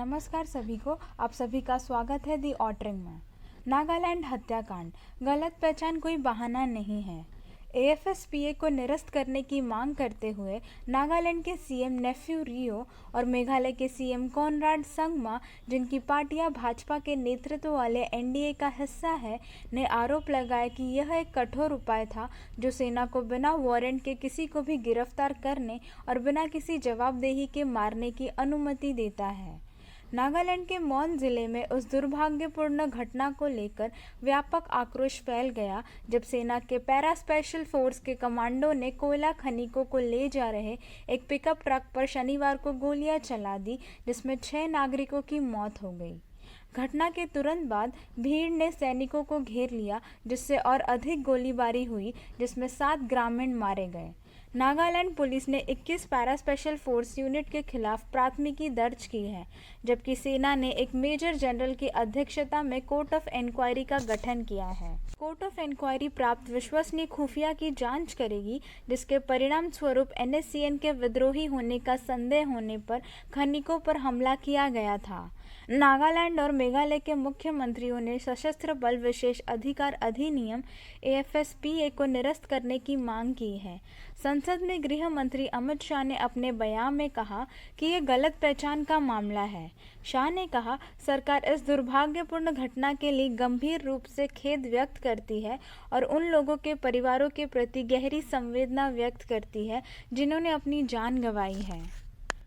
नमस्कार सभी को, आप सभी का स्वागत है दी ऑटरिंग में। नागालैंड हत्याकांड, गलत पहचान कोई बहाना नहीं है। एएफएसपीए को निरस्त करने की मांग करते हुए नागालैंड के सीएम नेफ्यू रियो और मेघालय के सीएम कोनराड संगमा, जिनकी पार्टियां भाजपा के नेतृत्व वाले एनडीए का हिस्सा है, ने आरोप लगाया कि यह एक कठोर उपाय था जो सेना को बिना वारंट के किसी को भी गिरफ्तार करने और बिना किसी जवाबदेही के मारने की अनुमति देता है। नागालैंड के मौन जिले में उस दुर्भाग्यपूर्ण घटना को लेकर व्यापक आक्रोश फैल गया जब सेना के पैरा स्पेशल फोर्स के कमांडो ने कोयला खनिकों को ले जा रहे एक पिकअप ट्रक पर शनिवार को गोलियां चला दी, जिसमें 6 नागरिकों की मौत हो गई। घटना के तुरंत बाद भीड़ ने सैनिकों को घेर लिया, जिससे और अधिक गोलीबारी हुई, जिसमें 7 ग्रामीण मारे गए। नागालैंड पुलिस ने 21 पैरा स्पेशल फोर्स यूनिट के खिलाफ प्राथमिकी दर्ज की है, जबकि सेना ने एक मेजर जनरल की अध्यक्षता में कोर्ट ऑफ इंक्वायरी का गठन किया है। कोर्ट ऑफ इंक्वायरी प्राप्त विश्वसनीय खुफिया की जांच करेगी, जिसके परिणाम स्वरूप एनएससीएन के विद्रोही होने का संदेह होने पर खनिकों पर हमला किया गया था। नागालैंड और मेघालय के मुख्यमंत्रियों ने सशस्त्र बल विशेष अधिकार अधिनियम एएफएसपीए को निरस्त करने की मांग की है। संसद में गृह मंत्री अमित शाह ने अपने बयान में कहा कि ये गलत पहचान का मामला है। शाह ने कहा, सरकार इस दुर्भाग्यपूर्ण घटना के लिए गंभीर रूप से खेद व्यक्त करती है और उन लोगों के परिवारों के प्रति गहरी संवेदना व्यक्त करती है जिन्होंने अपनी जान गंवाई है।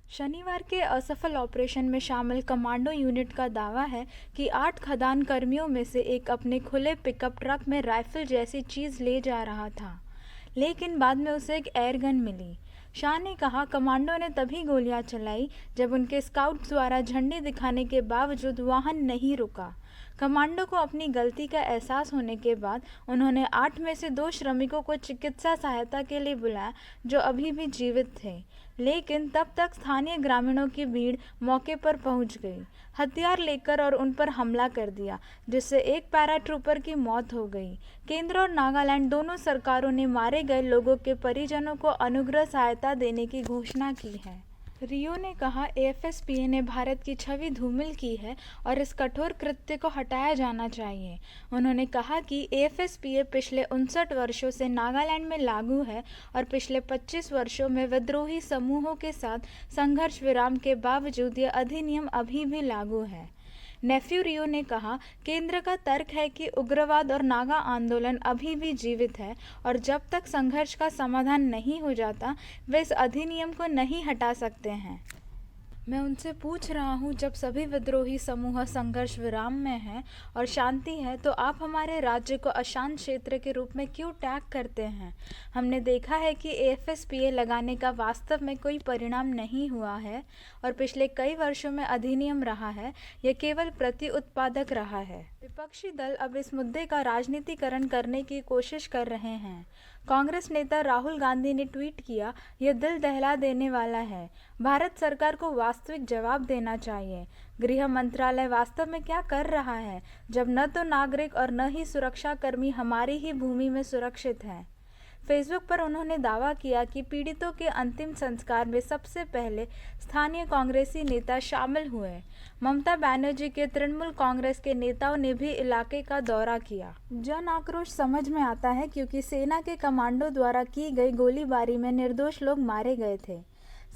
शनिवार के असफल ऑपरेशन में शामिल कमांडो यूनिट का दावा है कि 8 खदान कर्मियों में से एक अपने खुले पिकअप ट्रक में राइफल जैसी चीज़ ले जा रहा था, लेकिन बाद में उसे एक एयरगन मिली। शाह ने कहा, कमांडो ने तभी गोलियां चलाई जब उनके स्काउट्स द्वारा झंडे दिखाने के बावजूद वाहन नहीं रुका। कमांडो को अपनी गलती का एहसास होने के बाद उन्होंने 8 में से 2 श्रमिकों को चिकित्सा सहायता के लिए बुलाया जो अभी भी जीवित थे, लेकिन तब तक स्थानीय ग्रामीणों की भीड़ मौके पर पहुंच गई, हथियार लेकर और उन पर हमला कर दिया, जिससे एक पैराट्रूपर की मौत हो गई। केंद्र और नागालैंड दोनों सरकारों ने मारे गए लोगों के परिजनों को अनुग्रह सहायता देने की घोषणा की है। रियो ने कहा, एएफएसपीए ने भारत की छवि धूमिल की है और इस कठोर कृत्य को हटाया जाना चाहिए। उन्होंने कहा कि एएफएसपीए पिछले 59 वर्षों से नागालैंड में लागू है और पिछले 25 वर्षों में विद्रोही समूहों के साथ संघर्ष विराम के बावजूद यह अधिनियम अभी भी लागू है। नेफ्यू रियो ने कहा, केंद्र का तर्क है कि उग्रवाद और नागा आंदोलन अभी भी जीवित है और जब तक संघर्ष का समाधान नहीं हो जाता वे इस अधिनियम को नहीं हटा सकते हैं। मैं उनसे पूछ रहा हूँ, जब सभी विद्रोही समूह संघर्ष विराम में हैं और शांति है, तो आप हमारे राज्य को अशांत क्षेत्र के रूप में क्यों टैग करते हैं? हमने देखा है कि एएफएसपीए लगाने का वास्तव में कोई परिणाम नहीं हुआ है और पिछले कई वर्षों में अधिनियम रहा है, यह केवल प्रति उत्पादक रहा है। विपक्षी दल अब इस मुद्दे का राजनीतिकरण करने की कोशिश कर रहे हैं। कांग्रेस नेता राहुल गांधी ने ट्वीट किया, यह दिल दहला देने वाला है। भारत सरकार को वास्तविक जवाब देना चाहिए। गृह मंत्रालय वास्तव में क्या कर रहा है, जब न तो नागरिक और न ही सुरक्षाकर्मी हमारी ही भूमि में सुरक्षित हैं। फेसबुक पर उन्होंने दावा किया कि पीड़ितों के अंतिम संस्कार में सबसे पहले स्थानीय कांग्रेसी नेता शामिल हुए। ममता बनर्जी के तृणमूल कांग्रेस के नेताओं ने भी इलाके का दौरा किया। जन आक्रोश समझ में आता है क्योंकि सेना के कमांडो द्वारा की गई गोलीबारी में निर्दोष लोग मारे गए थे।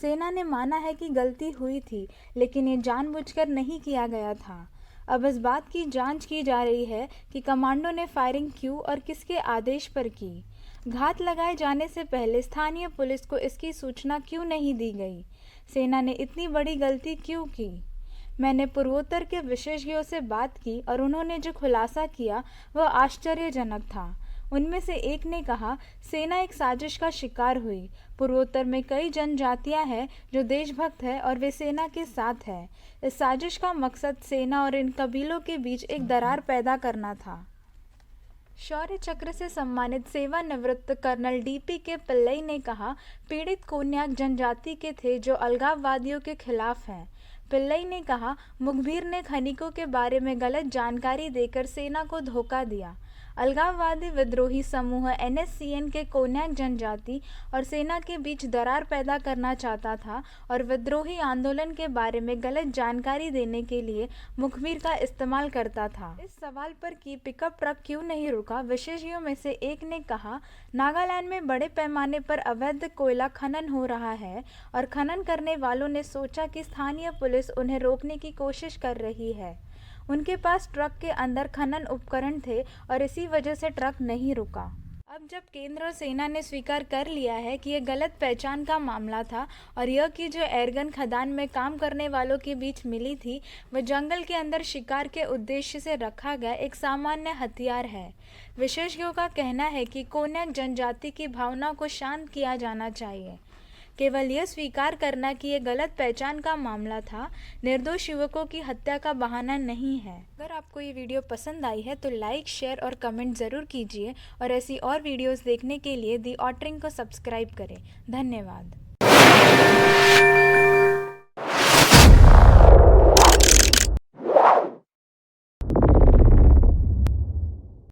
सेना ने माना है कि गलती हुई थी, लेकिन ये जानबूझकर नहीं किया गया था। अब इस बात की जांच की जा रही है कि कमांडो ने फायरिंग क्यों और किसके आदेश पर की। घात लगाए जाने से पहले स्थानीय पुलिस को इसकी सूचना क्यों नहीं दी गई? सेना ने इतनी बड़ी गलती क्यों की? मैंने पूर्वोत्तर के विशेषज्ञों से बात की और उन्होंने जो खुलासा किया वह आश्चर्यजनक था। उनमें से एक ने कहा, सेना एक साजिश का शिकार हुई। पूर्वोत्तर में कई जनजातियां हैं जो देशभक्त है और वे सेना के साथ है। इस साजिश का मकसद सेना और इन कबीलों के बीच एक दरार पैदा करना था। शौर्य चक्र से सम्मानित सेवानिवृत्त कर्नल डीपी के पिल्लई ने कहा, पीड़ित कोन्याक जनजाति के थे जो अलगाववादियों के खिलाफ हैं। पिल्लई ने कहा, मुखबिर ने खनिकों के बारे में गलत जानकारी देकर सेना को धोखा दिया। अलगाववादी विद्रोही समूह NSCN के कोन्याक जनजाति और सेना के बीच दरार पैदा करना चाहता था और विद्रोही आंदोलन के बारे में गलत जानकारी देने के लिए मुखबिर का इस्तेमाल करता था। इस सवाल पर कि पिकअप ट्रक क्यों नहीं रुका, विशेषज्ञों में से एक ने कहा, नागालैंड में बड़े पैमाने पर अवैध कोयला खनन हो रहा है और खनन करने वालों ने सोचा कि स्थानीय पुलिस उन्हें रोकने की कोशिश कर रही है। उनके पास ट्रक के अंदर खनन उपकरण थे और इसी वजह से ट्रक नहीं रुका। अब जब केंद्र और सेना ने स्वीकार कर लिया है कि यह गलत पहचान का मामला था और यह कि जो एयरगन खदान में काम करने वालों के बीच मिली थी वह जंगल के अंदर शिकार के उद्देश्य से रखा गया एक सामान्य हथियार है। विशेषज्ञों का कहना है कि कोन्याक जनजाति की भावना को शांत किया जाना चाहिए। केवल यह स्वीकार करना कि यह गलत पहचान का मामला था, निर्दोष युवकों की हत्या का बहाना नहीं है। अगर आपको ये वीडियो पसंद आई है तो लाइक, शेयर और कमेंट ज़रूर कीजिए और ऐसी और वीडियोस देखने के लिए दी ऑटरिंग को सब्सक्राइब करें। धन्यवाद।